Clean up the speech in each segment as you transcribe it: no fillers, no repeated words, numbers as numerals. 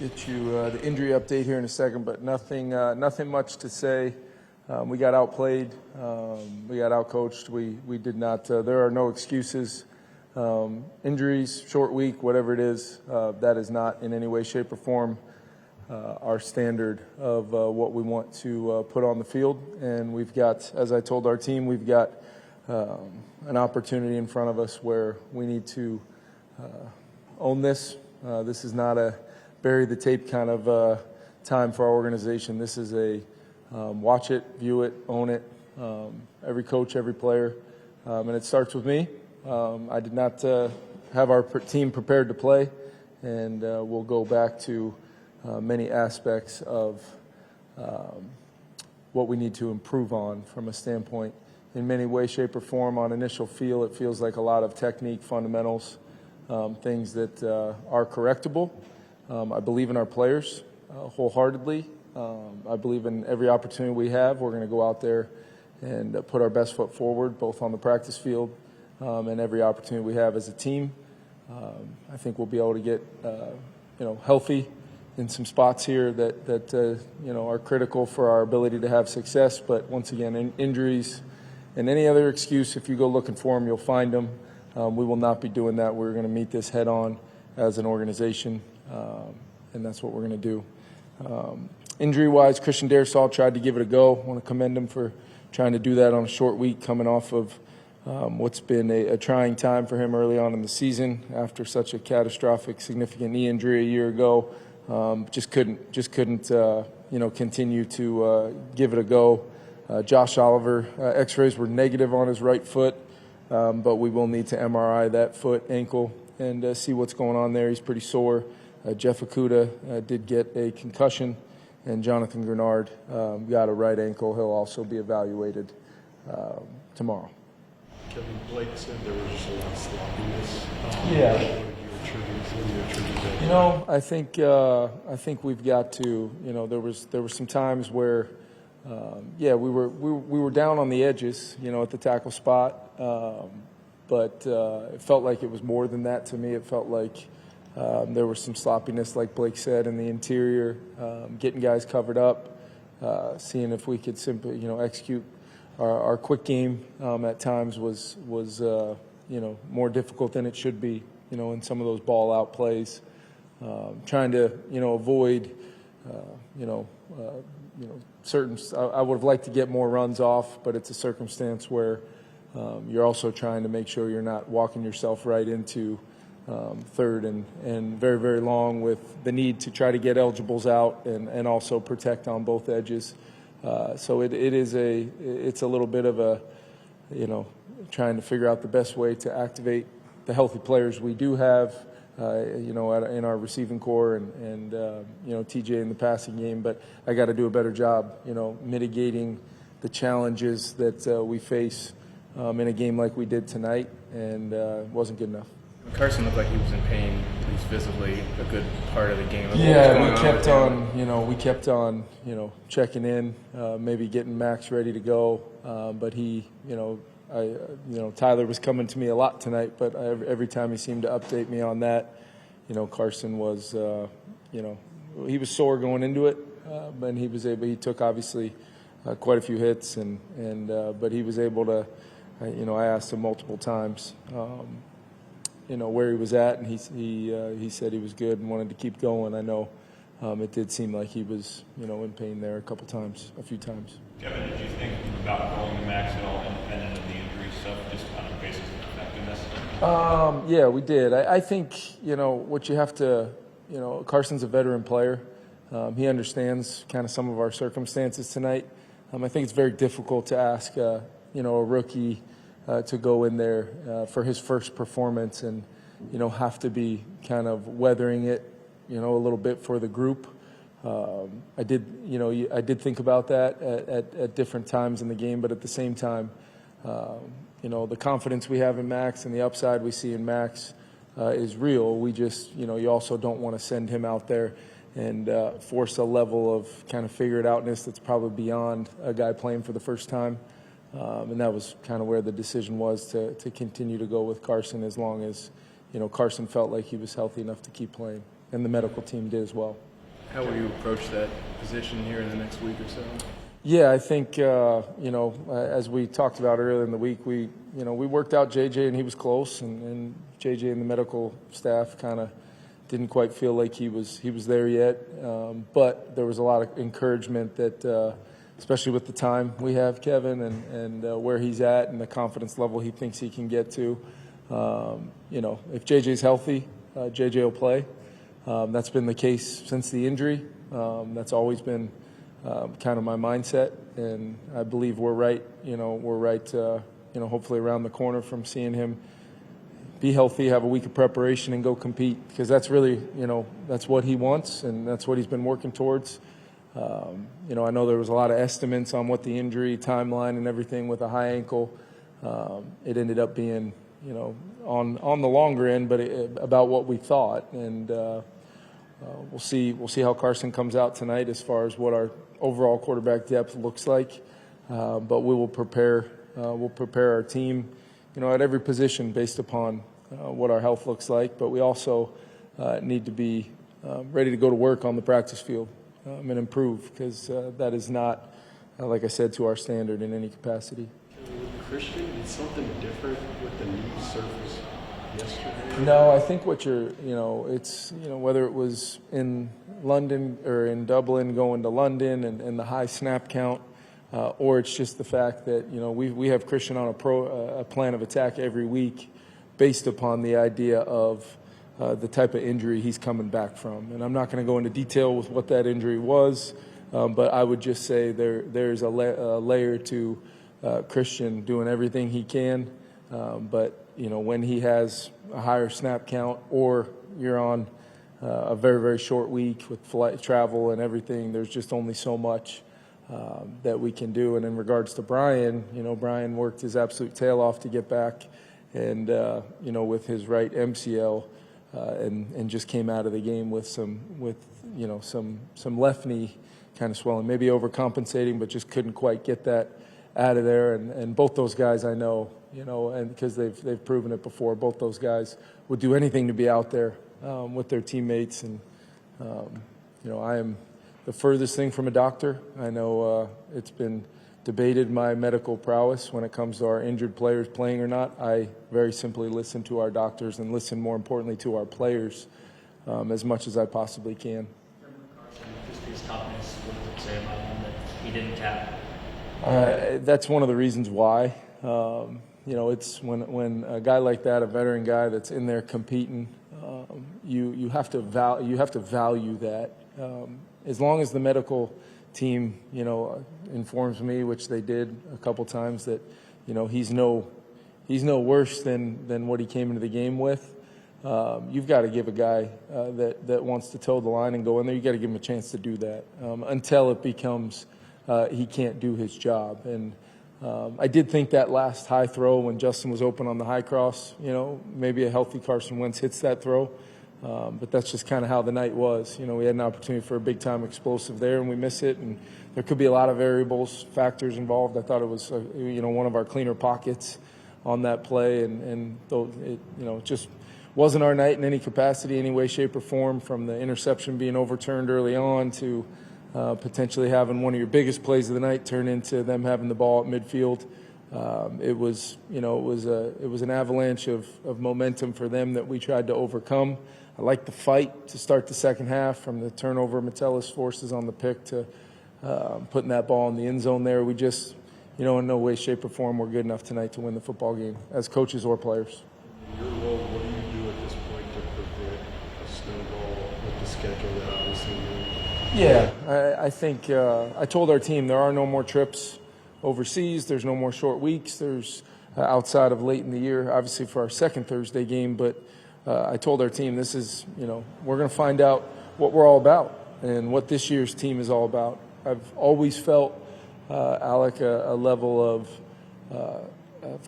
Get you the injury update here in a second, but nothing much to say. We got outplayed. We got outcoached. We did not. There are no excuses. Injuries, short week, whatever it is, that is not in any way, shape, or form our standard of what we want to put on the field. And we've got, as I told our team, we've got an opportunity in front of us where we need to own this. This is not a bury the tape kind of time for our organization. This is a watch it, view it, own it. Every coach, every player, and it starts with me. I did not have our team prepared to play, and we'll go back to many aspects of what we need to improve on from a standpoint. In many ways, shape, or form, on initial feel, it feels like a lot of technique, fundamentals, things that are correctable. I believe in our players wholeheartedly. I believe in every opportunity we have, we're going to go out there and put our best foot forward, both on the practice field and every opportunity we have as a team. I think we'll be able to get healthy in some spots here that are critical for our ability to have success. But once again, injuries and any other excuse, if you go looking for them, you'll find them. We will not be doing that. We're going to meet this head on as an organization, and that's what we're going to do. Injury-wise, Christian Darrisaw tried to give it a go. I want to commend him for trying to do that on a short week, coming off of what's been a trying time for him early on in the season after such a catastrophic, significant knee injury a year ago. Just couldn't continue to give it a go. Josh Oliver, X-rays were negative on his right foot, but we will need to MRI that foot, ankle, and see what's going on there. He's pretty sore. Jeff Okudah did get a concussion, and Jonathan Grenard got a right ankle. He'll also be evaluated tomorrow. Kevin, Blake said there was just a lot of sloppiness. Yeah. I think we've got to. There were some times where, we were down on the edges, at the tackle spot, but it felt like it was more than that to me. It felt like there was some sloppiness, like Blake said, in the interior, getting guys covered up, seeing if we could simply, execute our quick game. At times was more difficult than it should be. In some of those ball out plays, trying to, avoid, certain. I would have liked to get more runs off, but it's a circumstance where you're also trying to make sure you're not walking yourself right into third and very, very long, with the need to try to get eligibles out and also protect on both edges. So it's a little bit of a, trying to figure out the best way to activate the healthy players we do have, in our receiving core and TJ in the passing game. But I got to do a better job, mitigating the challenges that we face in a game like we did tonight, and it wasn't good enough. Carson looked like he was in pain, at least visibly, a good part of the game. Yeah, we kept on, checking in, maybe getting Max ready to go, but he, Tyler was coming to me a lot tonight, but every time he seemed to update me on that, Carson was, he was sore going into it, but he took obviously quite a few hits, but he was able to, I asked him multiple times, where he was at, and he said he was good and wanted to keep going. I know it did seem like he was, in pain there a few times. Kevin, did you think about going to Max at all independent of the injury stuff, just on the basis of effectiveness? Yeah, we did. I think, what you have to, Carson's a veteran player. He understands kind of some of our circumstances tonight. I think it's very difficult to ask, a rookie to go in there for his first performance and, have to be kind of weathering it, a little bit for the group. I did think about that at different times in the game, but at the same time, the confidence we have in Max and the upside we see in Max is real. We just, you also don't want to send him out there and force a level of kind of figure-it-outness that's probably beyond a guy playing for the first time. And that was kind of where the decision was to continue to go with Carson as long as, Carson felt like he was healthy enough to keep playing. the medical team did as well. How will you approach that position here in the next week or so? Yeah, I think, as we talked about earlier in the week, we worked out JJ and he was close, and JJ and the medical staff kind of didn't quite feel like he was there yet. But there was a lot of encouragement that, especially with the time we have Kevin and where he's at and the confidence level he thinks he can get to. If JJ's healthy, JJ will play. That's been the case since the injury. That's always been kind of my mindset, and I believe we're right. Hopefully around the corner from seeing him be healthy, have a week of preparation, and go compete, because that's really, that's what he wants, and that's what he's been working towards. I know there was a lot of estimates on what the injury timeline and everything with a high ankle. It ended up being, on the longer end, but about what we thought, and we'll see how Carson comes out tonight as far as what our overall quarterback depth looks like. But we will prepare. We'll prepare our team, at every position based upon what our health looks like. But we also need to be ready to go to work on the practice field and improve, because that is not, like I said, to our standard in any capacity. With Christian, it's something different with the new surface yesterday? No, I think what it's, whether it was in London or in Dublin going to London and the high snap count, or it's just the fact that, we have Christian on a plan of attack every week based upon the idea of the type of injury he's coming back from. And I'm not going to go into detail with what that injury was, but I would just say there's a layer to Christian doing everything he can. But, when he has a higher snap count, or you're on a very, very short week with flight travel and everything, there's just only so much that we can do. And in regards to Brian, Brian worked his absolute tail off to get back, and, with his right MCL, and just came out of the game with some left knee kind of swelling, maybe overcompensating, but just couldn't quite get that out of there. And both those guys I know, and because they've proven it before, both those guys would do anything to be out there with their teammates. And, I am the furthest thing from a doctor. I know it's been debated, my medical prowess when it comes to our injured players playing or not. I very simply listen to our doctors and listen, more importantly, to our players as much as I possibly can. Just his toughness, what does it say about him that he didn't cap? That's one of the reasons why. It's when a guy like that, a veteran guy that's in there competing, you have to value that. As long as the medical team, informs me, which they did a couple times, that he's no worse than what he came into the game with. You've got to give a guy that wants to toe the line and go in there. You got to give him a chance to do that until it becomes he can't do his job. And I did think that last high throw when Justin was open on the high cross, maybe a healthy Carson Wentz hits that throw. But that's just kind of how the night was. We had an opportunity for a big-time explosive there, and we miss it. And there could be a lot of variables, factors involved. I thought it was, one of our cleaner pockets on that play. And it just wasn't our night in any capacity, any way, shape, or form, from the interception being overturned early on to potentially having one of your biggest plays of the night turn into them having the ball at midfield. It was an avalanche of momentum for them that we tried to overcome. I liked the fight to start the second half, from the turnover Metellus forces on the pick to putting that ball in the end zone there. We just, in no way, shape, or form we're good enough tonight to win the football game as coaches or players. In your role, what do you do at this point to prevent a snowball with the schedule that obviously you're in? Yeah, I think I told our team there are no more trips overseas. There's no more short weeks. There's outside of late in the year, obviously for our second Thursday game. But I told our team this is, we're going to find out what we're all about and what this year's team is all about. I've always felt, Alec, a level of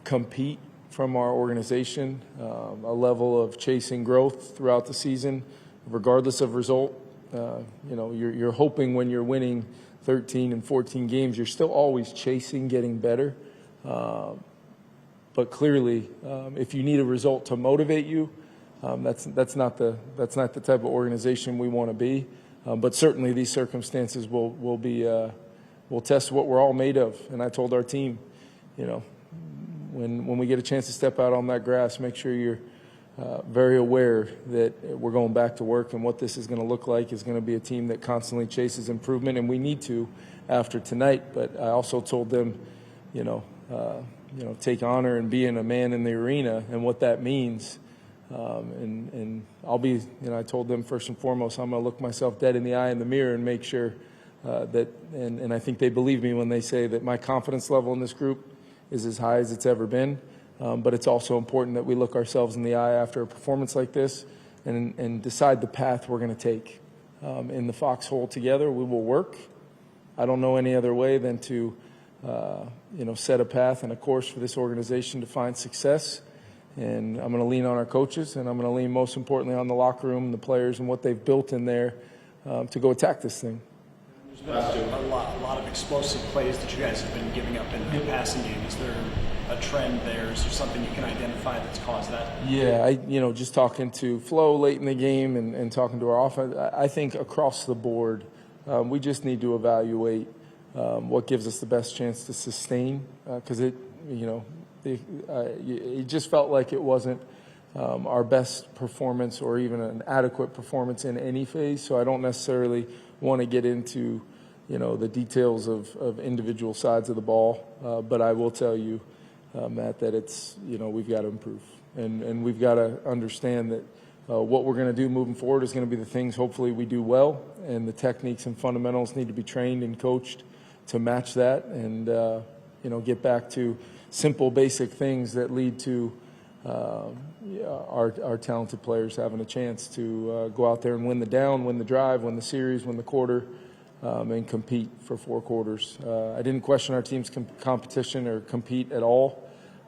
compete from our organization, a level of chasing growth throughout the season, regardless of result. You're hoping when you're winning 13 and 14 games, you're still always chasing getting better. But clearly, if you need a result to motivate you, That's not the type of organization we want to be. But certainly these circumstances will test what we're all made of. And I told our team, when we get a chance to step out on that grass, make sure you're very aware that we're going back to work, and what this is going to look like is going to be a team that constantly chases improvement, and we need to after tonight. But I also told them, take honor in being a man in the arena and what that means. And I'll be, I told them first and foremost, I'm going to look myself dead in the eye in the mirror and make sure that, and I think they believe me when they say that my confidence level in this group is as high as it's ever been. But it's also important that we look ourselves in the eye after a performance like this and decide the path we're going to take. In the foxhole together, we will work. I don't know any other way than to, set a path and a course for this organization to find success. And I'm going to lean on our coaches, and I'm going to lean most importantly on the locker room and the players and what they've built in there to go attack this thing. There's been a lot of explosive plays that you guys have been giving up in the passing game. Is there a trend there? Is there something you can identify that's caused that? Yeah, just talking to Flo late in the game and talking to our offense, I think across the board, we just need to evaluate what gives us the best chance to sustain, because it just felt like it wasn't our best performance or even an adequate performance in any phase. So I don't necessarily want to get into, the details of individual sides of the ball. But I will tell you, Matt, that it's, we've got to improve. And we've got to understand that what we're going to do moving forward is going to be the things hopefully we do well. And the techniques and fundamentals need to be trained and coached to match that and, get back to simple, basic things that lead to our talented players having a chance to go out there and win the down, win the drive, win the series, win the quarter, and compete for 4 quarters. I didn't question our team's competition or compete at all.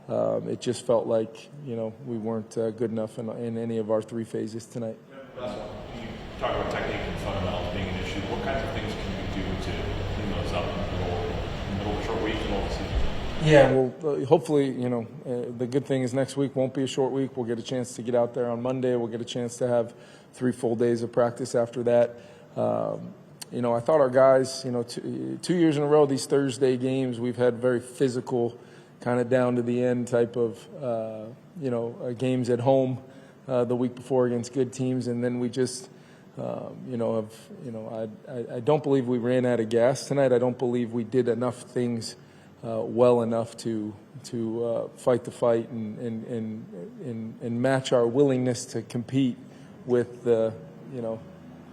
It just felt like, we weren't good enough in any of our 3 phases tonight. Last one. You talk about technique and fundamentals being an issue. What kinds of things can you do to clean those up in the middle of a short week and all the season? Yeah, well, hopefully, the good thing is next week won't be a short week. We'll get a chance to get out there on Monday. We'll get a chance to have 3 full days of practice after that. I thought our guys, 2 years in a row, these Thursday games, we've had very physical, kind of down to the end type of, games at home the week before against good teams. And then we just, I don't believe we ran out of gas tonight. I don't believe we did enough things well enough to fight the fight and match our willingness to compete with the,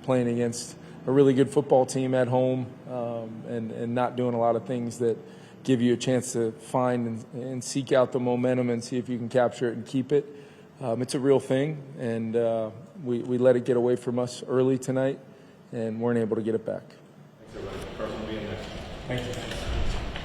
playing against a really good football team at home and not doing a lot of things that give you a chance to find and seek out the momentum and see if you can capture it and keep it. It's a real thing, and we let it get away from us early tonight and weren't able to get it back. Thanks, everybody. Carson will be in next. Thank you.